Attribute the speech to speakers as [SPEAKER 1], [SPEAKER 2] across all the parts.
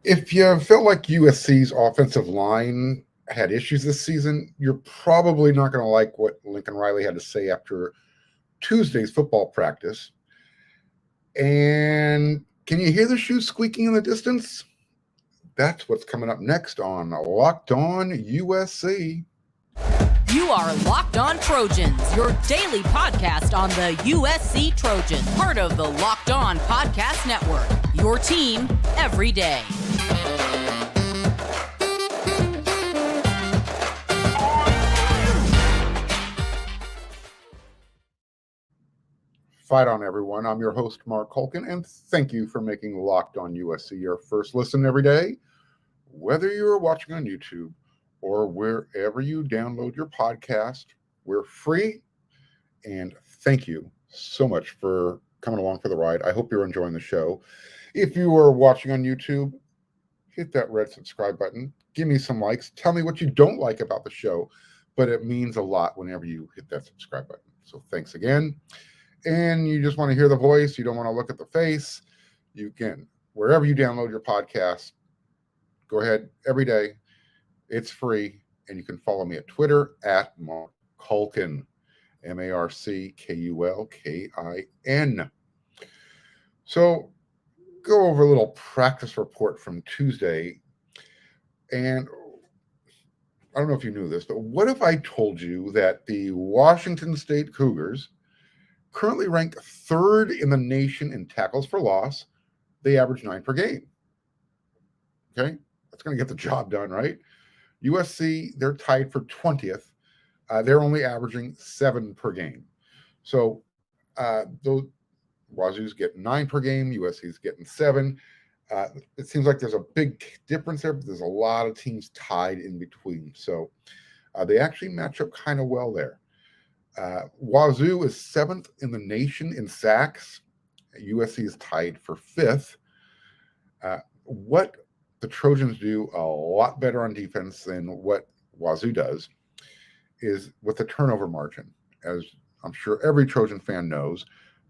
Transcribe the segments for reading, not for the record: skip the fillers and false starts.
[SPEAKER 1] If you felt like USC's offensive line had issues this season, you're probably not going to like what Lincoln Riley had to say after Tuesday's football practice. And can you hear the shoes squeaking in the distance? That's what's coming up next on Locked On USC.
[SPEAKER 2] You are Locked On Trojans, your daily podcast on the USC Trojans, part of the Locked On Podcast Network, your team every day.
[SPEAKER 1] Fight on, everyone. I'm your host, Mark Culkin, and thank you for making Locked On USC your first listen every day. Whether you're watching on YouTube or wherever you download your podcast, we're free. And thank you so much for coming along for the ride. I hope you're enjoying the show. If you are watching on YouTube, hit that red subscribe button. Give me some likes. Tell me what you don't like about the show, but it means a lot whenever you hit that subscribe button. So thanks again. And you just want to hear the voice, you don't want to look at the face, you can, wherever you download your podcast, go ahead every day. It's free. And you can follow me at Twitter at Mark Culkin, MarkKulkin. So go over a little practice report from Tuesday. And I don't know if you knew this, but what if I told you that the Washington State Cougars currently ranked third in the nation in tackles for loss? They average 9 per game. Okay, that's going to get the job done, right? USC, they're tied for 20th. They're only averaging 7 per game. So those Wazoo's getting 9 per game. USC's getting 7. It seems like there's a big difference there, but there's a lot of teams tied in between. So they actually match up kind of well there. Wazoo is 7th in the nation in sacks. USC is tied for 5th. What the Trojans do a lot better on defense than what Wazoo does is with the turnover margin. As I'm sure every Trojan fan knows,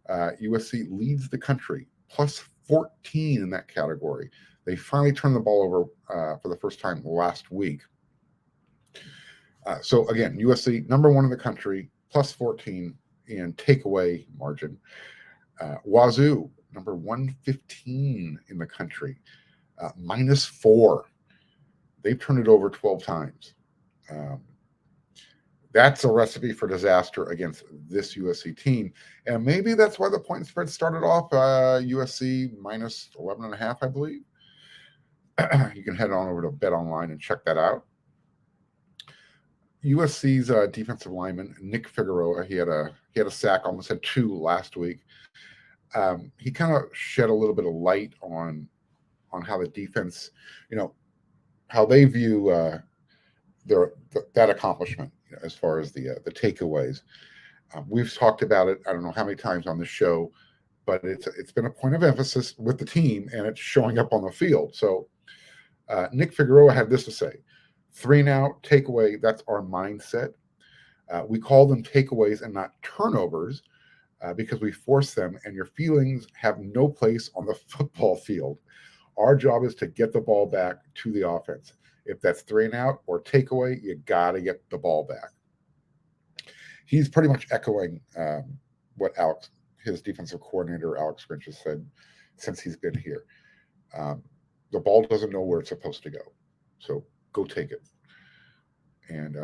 [SPEAKER 1] USC leads the country, plus 14 in that category. They finally turned the ball over for the first time last week. So again, USC, number 1 in the country, plus 14 in takeaway margin. Wazoo, number 115 in the country, minus 4. They've turned it over 12 times. That's a recipe for disaster against this USC team. And maybe that's why the point spread started off USC minus 11.5, I believe. You can head on over to BetOnline and check that out. USC's defensive lineman, Nick Figueroa, he had a sack, almost had 2 last week. He kind of shed a little bit of light on how the defense, how they view that accomplishment as far as the takeaways. We've talked about it, I don't know how many times on the show, but it's been a point of emphasis with the team, and it's showing up on the field. So Nick Figueroa had this to say: 3 and out, takeaway, that's our mindset. We call them takeaways and not turnovers because we force them, and your feelings have no place on the football field. Our job is to get the ball back to the offense. If that's 3 and out or takeaway, you got to get the ball back. He's pretty much echoing what his defensive coordinator, Alex Grinch, has said since he's been here. The ball doesn't know where it's supposed to go. So go take it. And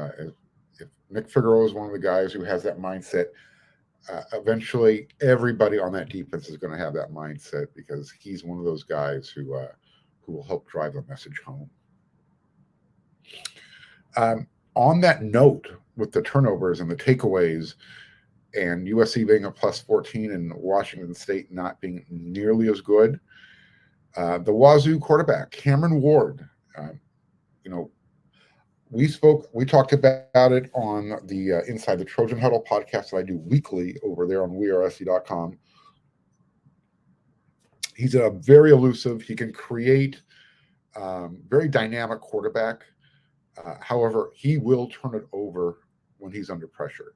[SPEAKER 1] if Nick Figueroa is one of the guys who has that mindset, eventually everybody on that defense is going to have that mindset, because he's one of those guys who will help drive the message home. On that note, with the turnovers and the takeaways, and USC being a plus 14 and Washington State not being nearly as good, the Wazoo quarterback, Cameron Ward, we talked about it on the Inside the Trojan Huddle podcast that I do weekly over there on wearesc.com. He's a very elusive, he can create very dynamic quarterback. However, he will turn it over when he's under pressure.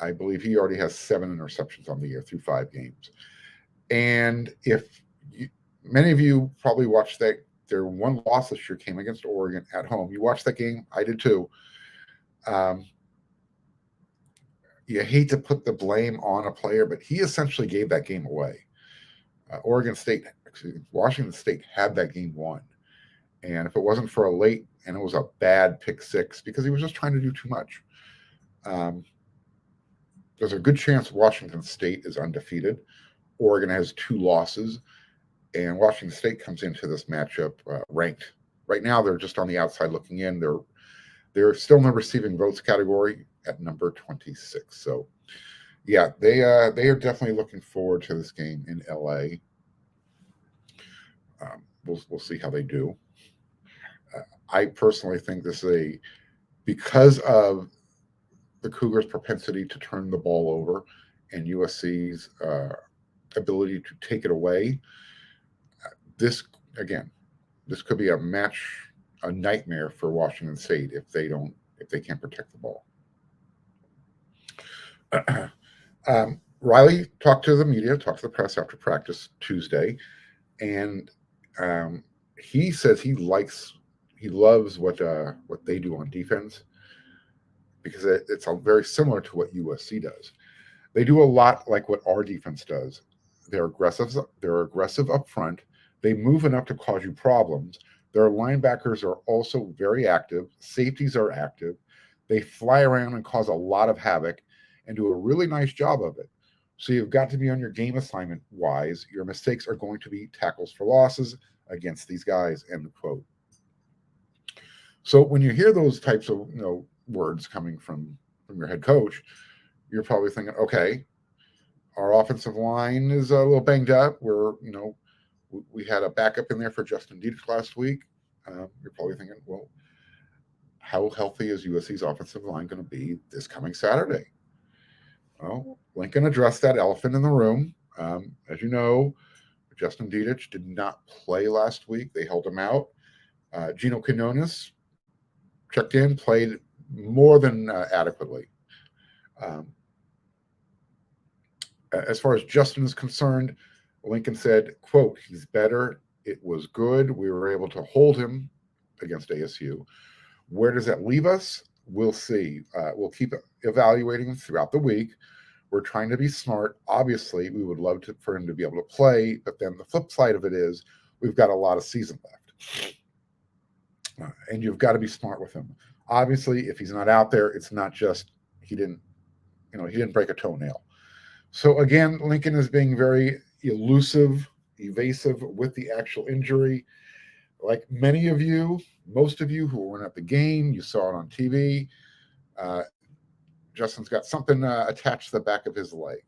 [SPEAKER 1] I believe he already has 7 interceptions on the year through 5 games. And many of you probably watched that their one loss this year came against Oregon at home. You watched that game? I did too. You hate to put the blame on a player, but he essentially gave that game away. Washington State had that game won. And if it wasn't for a late, and it was a bad pick six because he was just trying to do too much, there's a good chance Washington State is undefeated. Oregon has 2 losses, and Washington State comes into this matchup ranked. Right now, they're just on the outside looking in. They're still in the receiving votes category at number 26. So, yeah, they are definitely looking forward to this game in LA. We'll see how they do. I personally think this is because of the Cougars' propensity to turn the ball over and USC's ability to take it away. This could be a nightmare for Washington State if they can't protect the ball. Riley talked to the media, talked to the press after practice Tuesday, and he says he loves what they do on defense because it's very similar to what USC does. They do a lot like what our defense does. They're aggressive up front. They move enough to cause you problems. Their linebackers are also very active. Safeties are active. They fly around and cause a lot of havoc and do a really nice job of it. So you've got to be on your game assignment wise. Your mistakes are going to be tackles for losses against these guys, end quote. So when you hear those types of words coming from your head coach, you're probably thinking, okay, our offensive line is a little banged up. We had a backup in there for Justin Dietrich last week. You're probably thinking, well, how healthy is USC's offensive line going to be this coming Saturday? Well, Lincoln addressed that elephant in the room. As you know, Justin Dietrich did not play last week. They held him out. Gino Quinones checked in, played more than adequately. As far as Justin is concerned, Lincoln said, quote, he's better. It was good. We were able to hold him against ASU. Where does that leave us? We'll see. We'll keep evaluating him throughout the week. We're trying to be smart. Obviously, we would love for him to be able to play, but then the flip side of it is we've got a lot of season left. And you've got to be smart with him. Obviously, if he's not out there, it's not just he didn't break a toenail. So again, Lincoln is being very evasive with the actual injury. Like many of you, most of you who were at the game, you saw it on TV. Justin's got something attached to the back of his leg.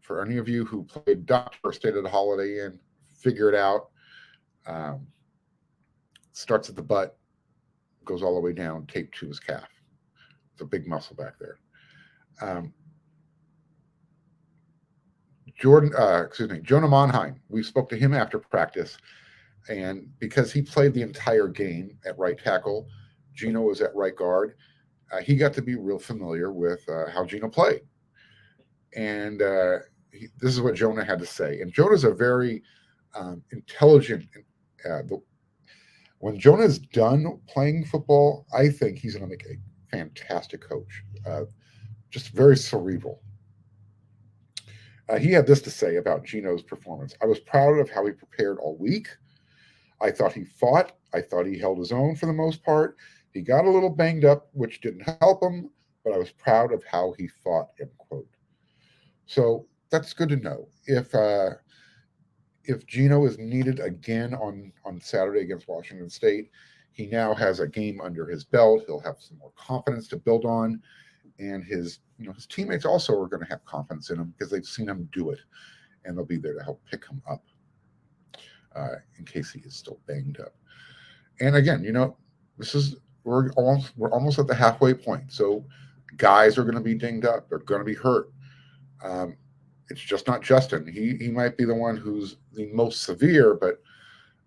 [SPEAKER 1] For any of you who played doctor or stayed at a Holiday Inn, figure it out. Starts at the butt, goes all the way down, taped to his calf. It's a big muscle back there. Jonah Monheit, we spoke to him after practice, and because he played the entire game at right tackle, Gino was at right guard, he got to be real familiar with how Gino played. And this is what Jonah had to say. And Jonah's a very intelligent. When Jonah's done playing football, I think he's going to make a fantastic coach. Just very cerebral. He had this to say about Gino's performance. I was proud of how he prepared all week. I thought he fought. I thought he held his own for the most part. He got a little banged up, which didn't help him, but I was proud of how he fought, end quote. So that's good to know. If Gino is needed again on Saturday against Washington State, he now has a game under his belt. He'll have some more confidence to build on, and his teammates also are going to have confidence in him because they've seen him do it, and they'll be there to help pick him up in case he is still banged up. And again, we're almost at the halfway point. So guys are going to be dinged up. They're going to be hurt. It's just not Justin. He might be the one who's the most severe, but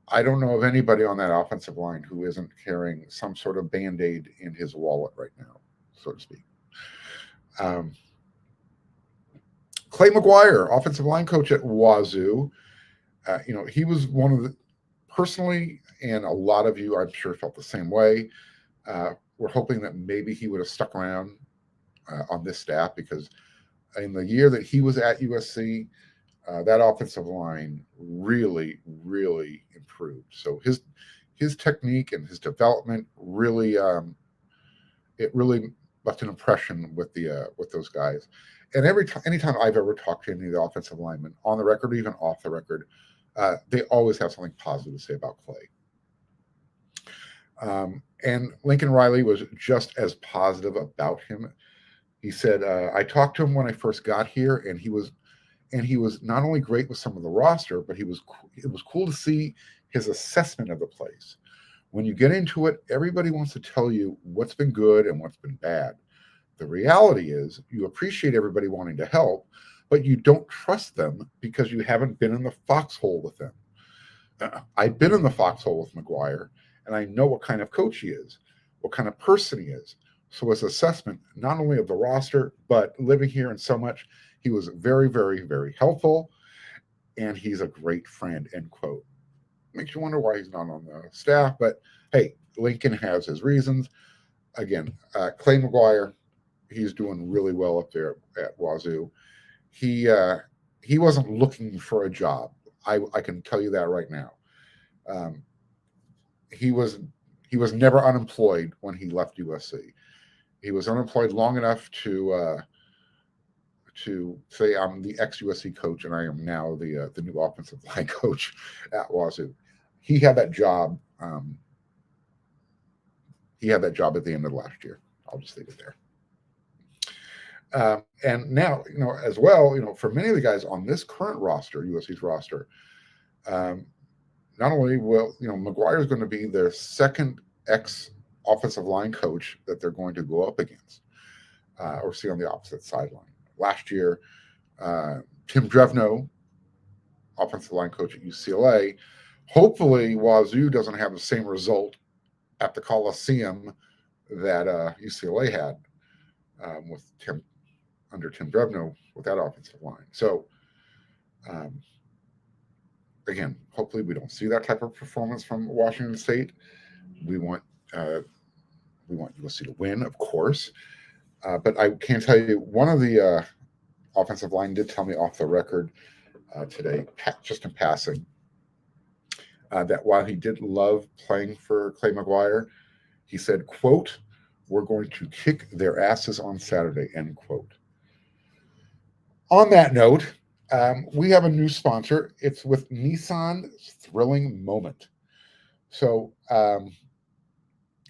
[SPEAKER 1] I don't know of anybody on that offensive line who isn't carrying some sort of Band-Aid in his wallet right now, so to speak. Clay McGuire, offensive line coach at Wazoo, he was one of the personally, and a lot of you, I'm sure, felt the same way. We're hoping that maybe he would have stuck around on this staff, because in the year that he was at USC, that offensive line really, really improved. So his technique and his development really, it really left an impression with those guys. And anytime I've ever talked to any of the offensive linemen, on the record or even off the record, they always have something positive to say about Clay. And Lincoln Riley was just as positive about him. He said, I talked to him when I first got here, and he was not only great with some of the roster, but it was cool to see his assessment of the place. When you get into it, everybody wants to tell you what's been good and what's been bad. The reality is you appreciate everybody wanting to help, but you don't trust them because you haven't been in the foxhole with them. I've been in the foxhole with McGuire, and I know what kind of coach he is, what kind of person he is. So his assessment, not only of the roster, but living here and so much, he was very, very, very helpful, and he's a great friend, end quote. Makes you wonder why he's not on the staff, but hey, Lincoln has his reasons. Again, Clay McGuire, he's doing really well up there at Wazoo. He wasn't looking for a job. I can tell you that right now. He was never unemployed when he left USC. He was unemployed long enough to say, I'm the ex-USC coach, and I am now the new offensive line coach at Wazoo. He had that job. He had that job at the end of last year. I'll just leave it there. And now, as well, for many of the guys on this current roster, USC's roster, not only will, McGuire is going to be their second ex-offensive line coach that they're going to go up against or see on the opposite sideline. Last year, Tim Drevno, offensive line coach at UCLA, hopefully Wazoo doesn't have the same result at the Coliseum that UCLA had under Tim Drevno with that offensive line. So, again, hopefully we don't see that type of performance from Washington State. We want USC to win, of course. But I can tell you, one of the offensive line did tell me off the record today, just in passing, that while he did love playing for Clay McGuire, he said, quote, "We're going to kick their asses on Saturday," end quote. On that note, we have a new sponsor. It's with Nissan Thrilling Moment. So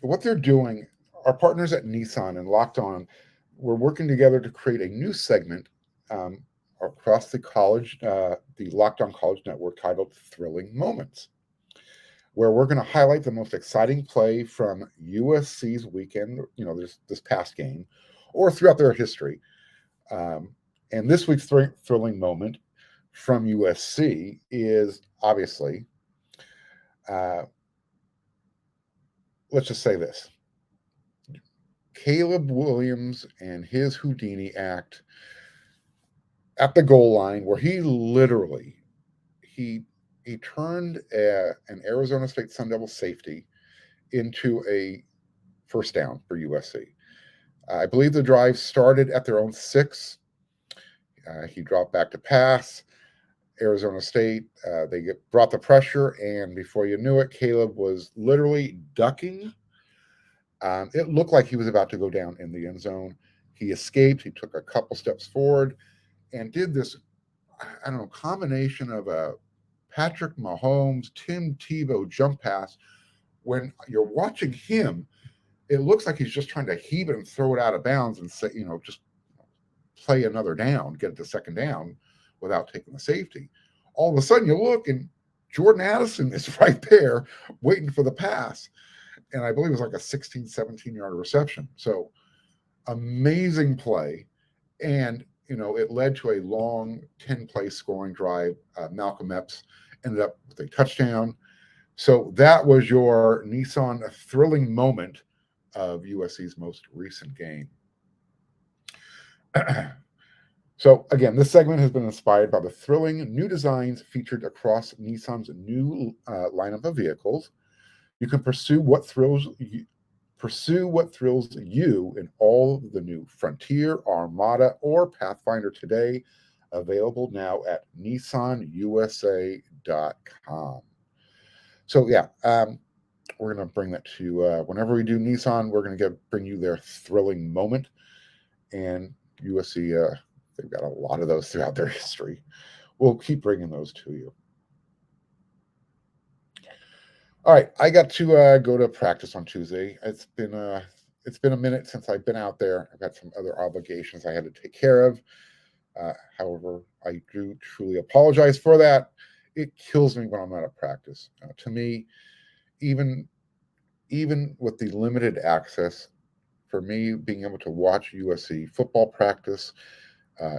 [SPEAKER 1] what they're doing, our partners at Nissan and Locked On, we're working together to create a new segment across the Locked On College Network titled Thrilling Moments, where we're going to highlight the most exciting play from USC's weekend, this past game, or throughout their history. And this week's thrilling moment from USC is obviously, let's just say this. Caleb Williams and his Houdini act at the goal line, where he literally, he turned an Arizona State Sun Devil safety into a first down for USC. I believe the drive started at their own 6. He dropped back to pass. Arizona State, they brought the pressure, and before you knew it, Caleb was literally ducking. It looked like he was about to go down in the end zone. He escaped. He took a couple steps forward and did this, combination of a Patrick Mahomes, Tim Tebow jump pass. When you're watching him, it looks like he's just trying to heave it and throw it out of bounds and say, just play another down, get it to second down without taking the safety. All of a sudden you look and Jordan Addison is right there waiting for the pass. And I believe it was like a 16, 17-yard reception. So amazing play. And, it led to a long 10-play scoring drive. Malcolm Epps ended up with a touchdown. So that was your Nissan thrilling moment of USC's most recent game. So again, this segment has been inspired by the thrilling new designs featured across Nissan's new lineup of vehicles. You can pursue what thrills you in all the new Frontier, Armada, or Pathfinder today. Available now at nissanusa.com. So yeah, we're going to bring that to whenever we do Nissan, we're going to bring you their thrilling moment. And USC, they've got a lot of those throughout their history. We'll keep bringing those to you. All right, I got to go to practice on Tuesday. It's been a minute since I've been out there. I've got some other obligations I had to take care of. However, I do truly apologize for that. It kills me when I'm not at practice. To me, even with the limited access, for me, being able to watch USC football practice,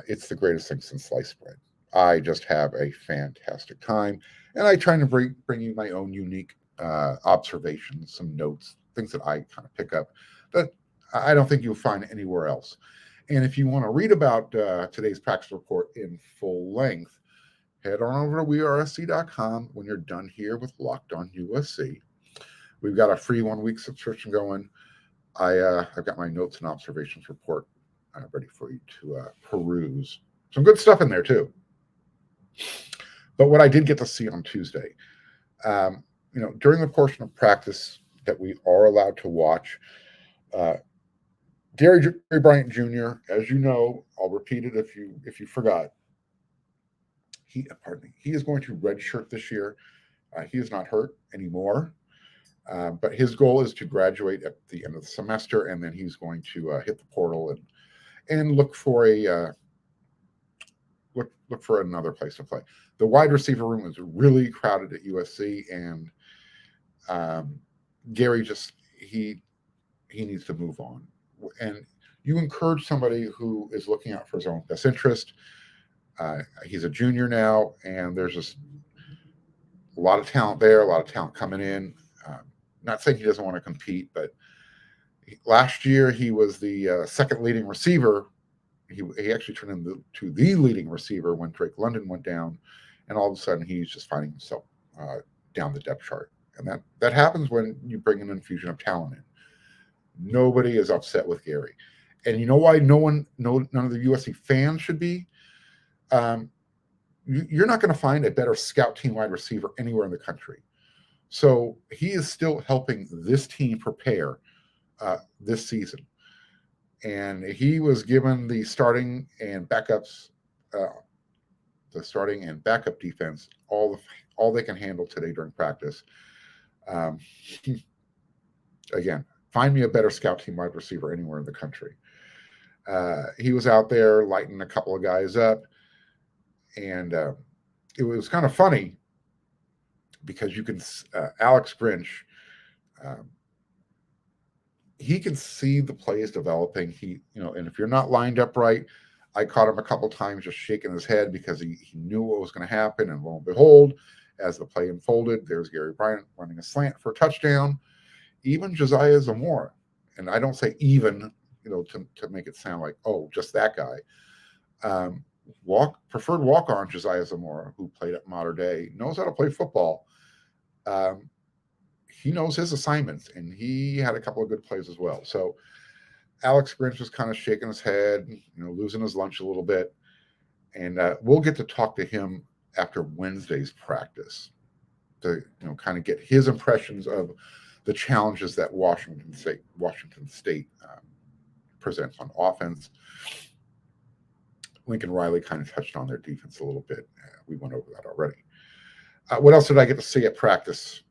[SPEAKER 1] it's the greatest thing since sliced bread. I just have a fantastic time, and I try to bring you my own unique observations, some notes, things that I kind of pick up that I don't think you'll find anywhere else. And if you want to read about today's practice report in full length, head on over to wearesc.com when you're done here with Locked On USC. We've got a free 1-week subscription going. I've got my notes and observations report ready for you to peruse. Some good stuff in there too. But what I did get to see on Tuesday, during the portion of practice that we are allowed to watch, Gary Bryant Jr., as you know, I'll repeat it if you forgot. He is going to redshirt this year. He is not hurt anymore, but his goal is to graduate at the end of the semester, and then he's going to hit the portal and look for look for another place to play. The wide receiver room is really crowded at USC, and Gary he needs to move on. And you encourage somebody who is looking out for his own best interest. He's a junior now, and there's just a lot of talent there, a lot of talent coming in. Not saying he doesn't want to compete, but last year he was the second leading receiver. He actually turned into the leading receiver when Drake London went down, and all of a sudden he's just finding himself down the depth chart. And that happens when you bring an infusion of talent in. Nobody is upset with Gary. And you know why none of the USC fans should be? You're not going to find a better scout team wide receiver anywhere in the country. So he is still helping this team prepare this season. And he was given the starting and backup defense, all they can handle today during practice. Again, find me a better scout team wide receiver anywhere in the country. He was out there lighting a couple of guys up, and it was kind of funny because you can Alex Grinch, he can see the plays developing. And if you're not lined up right, I caught him a couple times just shaking his head because he knew what was going to happen, and lo and behold, as the play unfolded, there's Gary Bryant running a slant for a touchdown. Even Josiah Zamora, and I don't say even, to make it sound like, oh, just that guy. Preferred walk-on Josiah Zamora, who played at Mater Dei, knows how to play football. He knows his assignments, and he had a couple of good plays as well. So Alex Grinch was kind of shaking his head, losing his lunch a little bit. And we'll get to talk to him after Wednesday's practice to kind of get his impressions of the challenges that Washington State presents on offense. Lincoln Riley kind of touched on their defense a little bit. We went over that already. What else did I get to see at practice?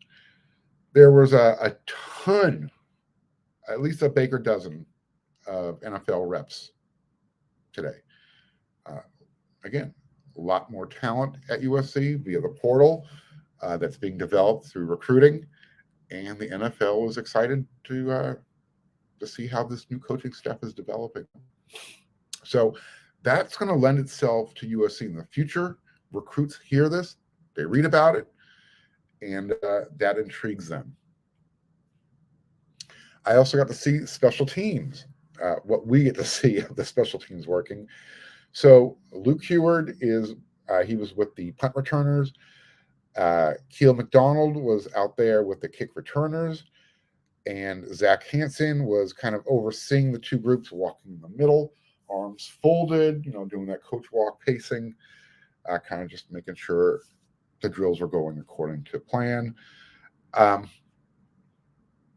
[SPEAKER 1] There was a ton, at least a baker dozen of NFL reps today. Again, a lot more talent at USC via the portal that's being developed through recruiting. And the NFL is excited to see how this new coaching staff is developing. So that's going to lend itself to USC in the future. Recruits hear this, they read about it, and that intrigues them. I also got to see special teams, what we get to see of the special teams working. So Luke Heward he was with the punt returners. Keel McDonald was out there with the kick returners. And Zach Hansen was kind of overseeing the two groups, walking in the middle, arms folded, doing that coach walk pacing, kind of just making sure the drills were going according to plan.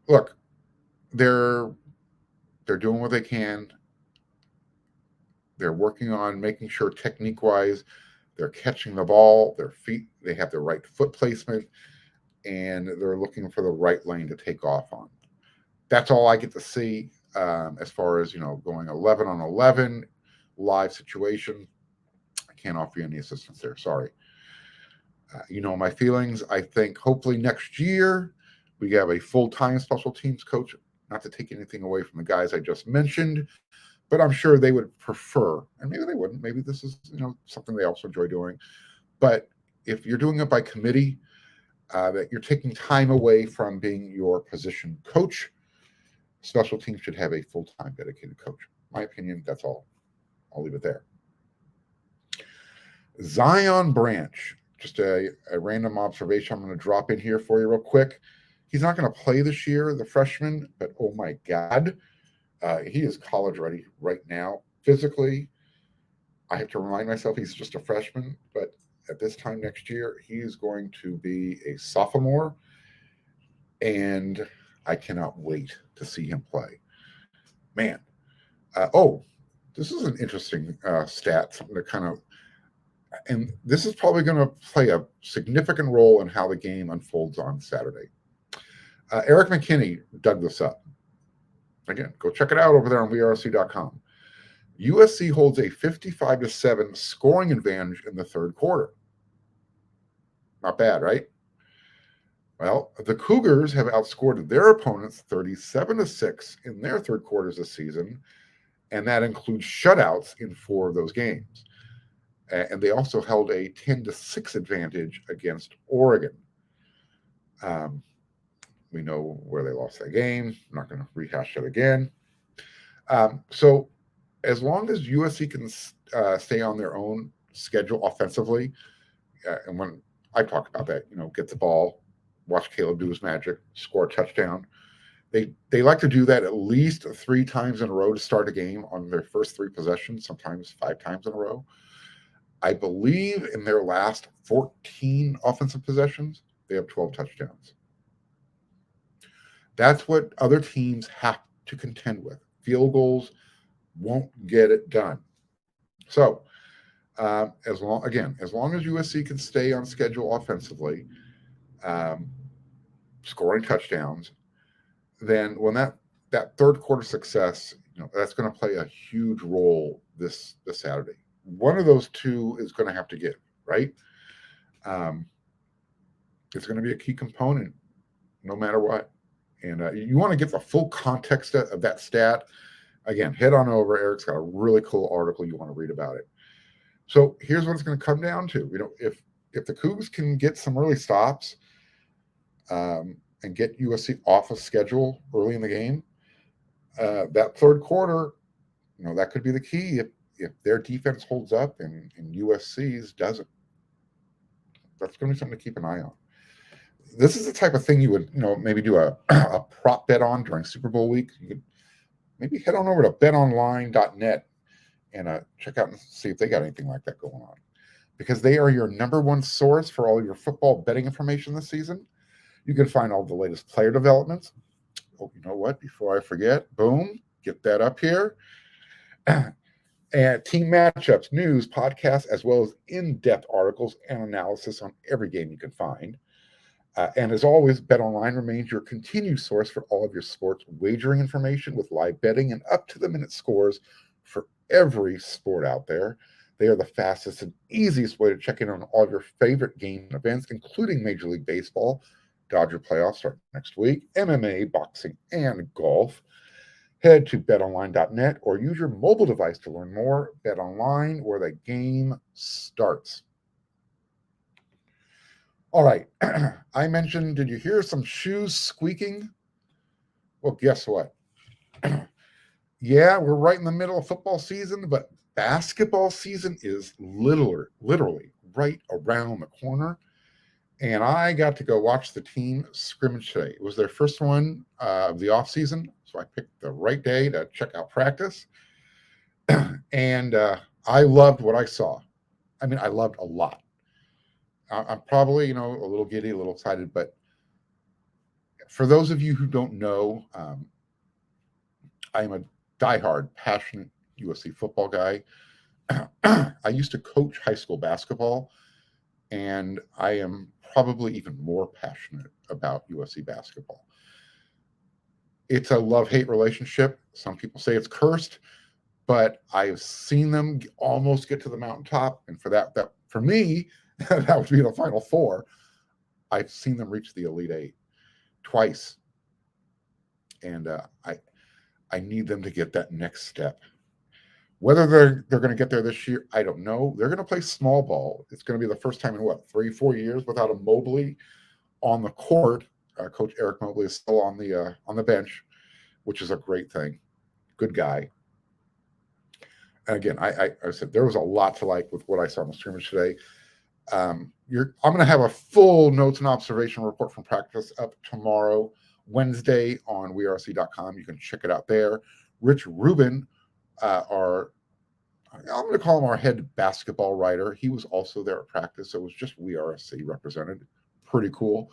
[SPEAKER 1] Look, they're doing what they can. They're working on making sure technique-wise they're catching the ball, their feet, they have the right foot placement, and they're looking for the right lane to take off on. That's all I get to see as far as, going 11 on 11 live situation. I can't offer you any assistance there. Sorry. My feelings. I think hopefully next year we have a full-time special teams coach, not to take anything away from the guys I just mentioned, but I'm sure they would prefer, and maybe they wouldn't. Maybe this is, something they also enjoy doing. But if you're doing it by committee, that you're taking time away from being your position coach, special teams should have a full-time dedicated coach. My opinion, that's all. I'll leave it there. Zion Branch, just a random observation I'm going to drop in here for you real quick. He's not going to play this year, the freshman, but oh my God, he is college ready right now. Physically, I have to remind myself he's just a freshman, but at this time next year, he's going to be a sophomore, and I cannot wait to see him play. Man. This is an interesting stat, something to kind of, and this is probably going to play a significant role in how the game unfolds on Saturday. Eric McKinney dug this up. Again, go check it out over there on WeAreUSC.com. USC holds a 55-7 scoring advantage in the third quarter. Not bad, right? Well, the Cougars have outscored their opponents 37-6 in their third quarters this season, and that includes shutouts in 4 of those games. And they also held a 10-6 advantage against Oregon. We know where they lost that game. I'm not going to rehash it again. So as long as USC can stay on their own schedule offensively, and when I talk about that, get the ball, watch Caleb do his magic, score a touchdown. They like to do that at least 3 times in a row to start a game on their first 3 possessions, sometimes 5 times in a row. I believe in their last 14 offensive possessions, they have 12 touchdowns. That's what other teams have to contend with. Field goals won't get it done. So, as long as USC can stay on schedule offensively, scoring touchdowns, then when that third quarter success, that's going to play a huge role this Saturday. One of those two is going to have to give, right? It's going to be a key component no matter what. And you want to get the full context of that stat. Again, head on over. Eric's got a really cool article you want to read about it. So here's what it's going to come down to. If the Cougs can get some early stops and get USC off of schedule early in the game, that third quarter, that could be the key if their defense holds up and USC's doesn't. That's going to be something to keep an eye on. This is the type of thing you would, maybe do a prop bet on during Super Bowl week. You could maybe head on over to betonline.net and check out and see if they got anything like that going on, because they are your number one source for all your football betting information this season. You can find all the latest player developments. Oh, you know what? Before I forget, boom, get that up here. And team matchups, news, podcasts, as well as in-depth articles and analysis on every game you can find. And as always, BetOnline remains your continued source for all of your sports wagering information with live betting and up-to-the-minute scores for every sport out there. They are the fastest and easiest way to check in on all of your favorite game events, including Major League Baseball. Dodger playoffs start next week, MMA, boxing, and golf. Head to betonline.net or use your mobile device to learn more. BetOnline, where the game starts. All right. I mentioned, did you hear some shoes squeaking? Well, guess what? Yeah, we're right in the middle of football season, but basketball season is literally right around the corner. And I got to go watch the team scrimmage today. It was their first one of the off season, so I picked the right day to check out practice. And I loved what I saw. I mean, I loved a lot. I'm probably, a little giddy, a little excited, but for those of you who don't know, I am a diehard, passionate USC football guy. I used to coach high school basketball, and I am probably even more passionate about USC basketball. It's a love-hate relationship. Some people say it's cursed, but I've seen them almost get to the mountaintop, and for me, that would be the Final Four. I've seen them reach the Elite Eight twice, and I need them to get that next step. Whether they're going to get there this year, I don't know. They're going to play small ball. It's going to be the first time in 3-4 years without a Mobley on the court. Coach Eric Mobley is still on the bench, which is a great thing. Good guy. And again, I said there was a lot to like with what I saw in the scrimmage today. I'm going to have a full notes and observation report from practice up tomorrow, Wednesday, on WeRC.com. You can check it out there. Rich Rubin, I'm going to call him our head basketball writer. He was also there at practice, so it was just WeRC represented. Pretty cool.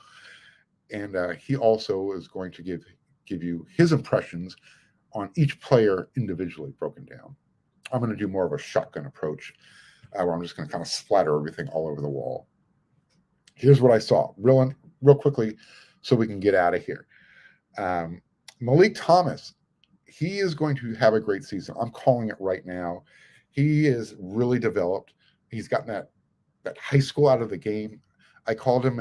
[SPEAKER 1] And he also is going to give you his impressions on each player individually broken down. I'm going to do more of a shotgun approach, where I'm just going to kind of splatter everything all over the wall. Here's what I saw real quickly so we can get out of here. Malik Thomas, he is going to have a great season. I'm calling it right now. He is really developed. He's gotten that high school out of the game. I called him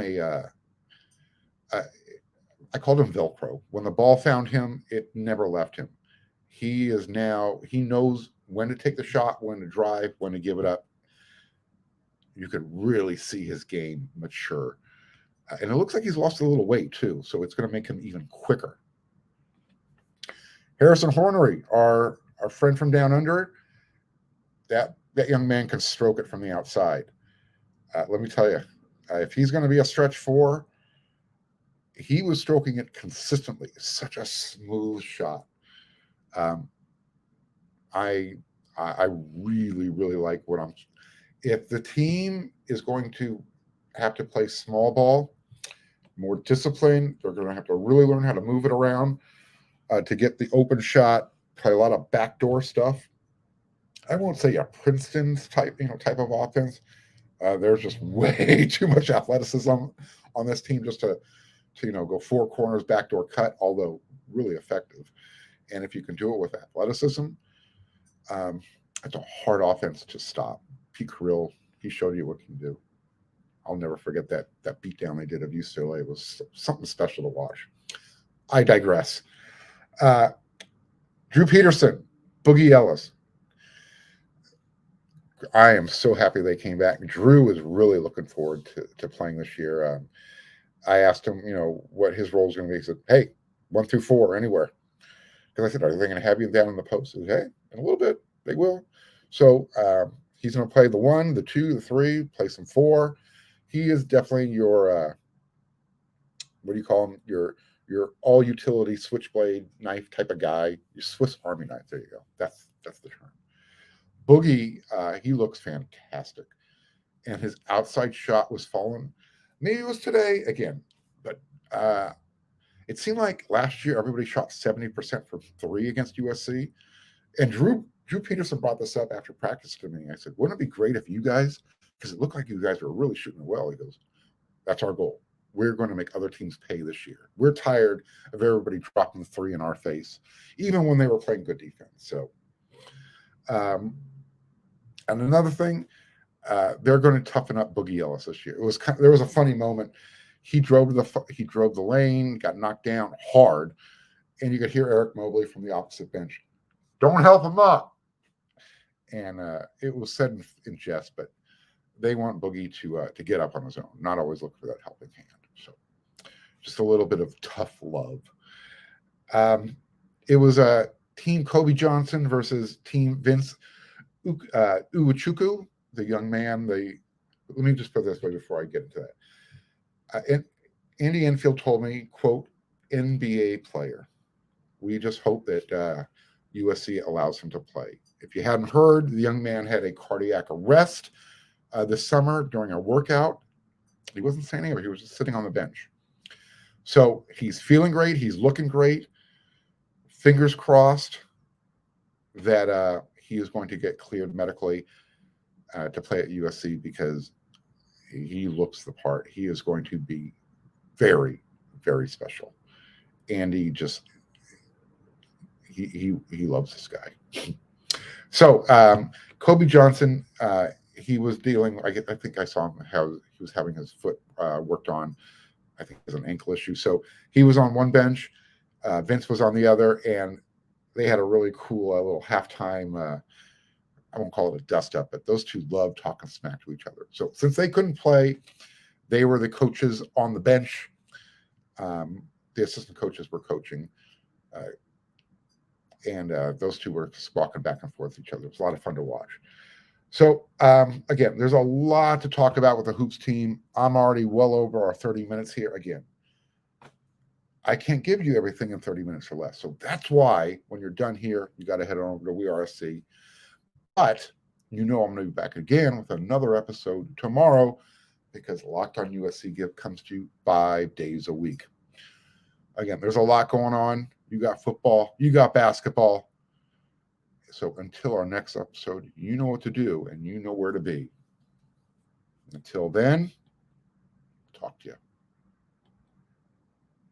[SPEAKER 1] Velcro. When the ball found him, it never left him. He knows when to take the shot, when to drive, when to give it up. You could really see his game mature. And it looks like he's lost a little weight too, so it's going to make him even quicker. Harrison Hornery, our friend from down under, that young man can stroke it from the outside. Let me tell you, if he's going to be a stretch four, he was stroking it consistently. Such a smooth shot. I really, really like if the team is going to have to play small ball, more disciplined, they're going to have to really learn how to move it around to get the open shot, play a lot of backdoor stuff. I won't say a Princeton's type of offense. There's just way too much athleticism on this team just to go four corners, backdoor cut, although really effective. And if you can do it with athleticism, it's a hard offense to stop. Pete Carrill, he showed you what he can do. I'll never forget that beatdown they did of UCLA. It was something special to watch. I digress. Drew Peterson, Boogie Ellis. I am so happy they came back. Drew is really looking forward to playing this year. I asked him, what his role is going to be. He said, hey, 1 through 4, anywhere. Because I said, are they going to have you down in the post? He said, hey, in a little bit, they will. So he's going to play the 1, the 2, the 3, play some 4. He is definitely your, what do you call him? Your all utility switchblade knife type of guy. Your Swiss Army knife. There you go. That's the term. Boogie, he looks fantastic. And his outside shot was falling. Maybe it was today again, but it seemed like last year everybody shot 70% from 3 against USC. And Drew Peterson brought this up after practice to me. I said, wouldn't it be great if you guys, because it looked like you guys were really shooting well. He goes, that's our goal. We're going to make other teams pay this year. We're tired of everybody dropping 3 in our face, even when they were playing good defense. So, and another thing, they're going to toughen up Boogie Ellis this year. There was a funny moment. He drove the lane, got knocked down hard, and you could hear Eric Mobley from the opposite bench, "Don't help him up." And it was said in jest, but they want Boogie to get up on his own, not always look for that helping hand. So, just a little bit of tough love. It was a Team Kobe Johnson versus Team Vince Uwachukwu, the young man, let me just put it this way before I get into that. Andy Enfield told me, quote, NBA player. We just hope that USC allows him to play. If you hadn't heard, the young man had a cardiac arrest this summer during a workout. He wasn't saying anything, he was just sitting on the bench. So he's feeling great. He's looking great. Fingers crossed that he is going to get cleared medically to play at USC because he looks the part. He is going to be very, very special. And he loves this guy. So Kobe Johnson, he was dealing, I think I saw him how he was having his foot worked on. I think it was an ankle issue. So he was on one bench. Vince was on the other, and they had a really cool little halftime, I won't call it a dust-up, but those two loved talking smack to each other. So since they couldn't play, they were the coaches on the bench. The assistant coaches were coaching. And those two were squawking back and forth with each other. It was a lot of fun to watch. So, again, there's a lot to talk about with the Hoops team. I'm already well over our 30 minutes here. Again, I can't give you everything in 30 minutes or less. So that's why when you're done here, you got to head on over to WeRSC. But I'm going to be back again with another episode tomorrow because Locked On USC comes to you 5 days a week. Again, there's a lot going on. You got football, you got basketball. So until our next episode, you know what to do and you know where to be. Until then, talk to you.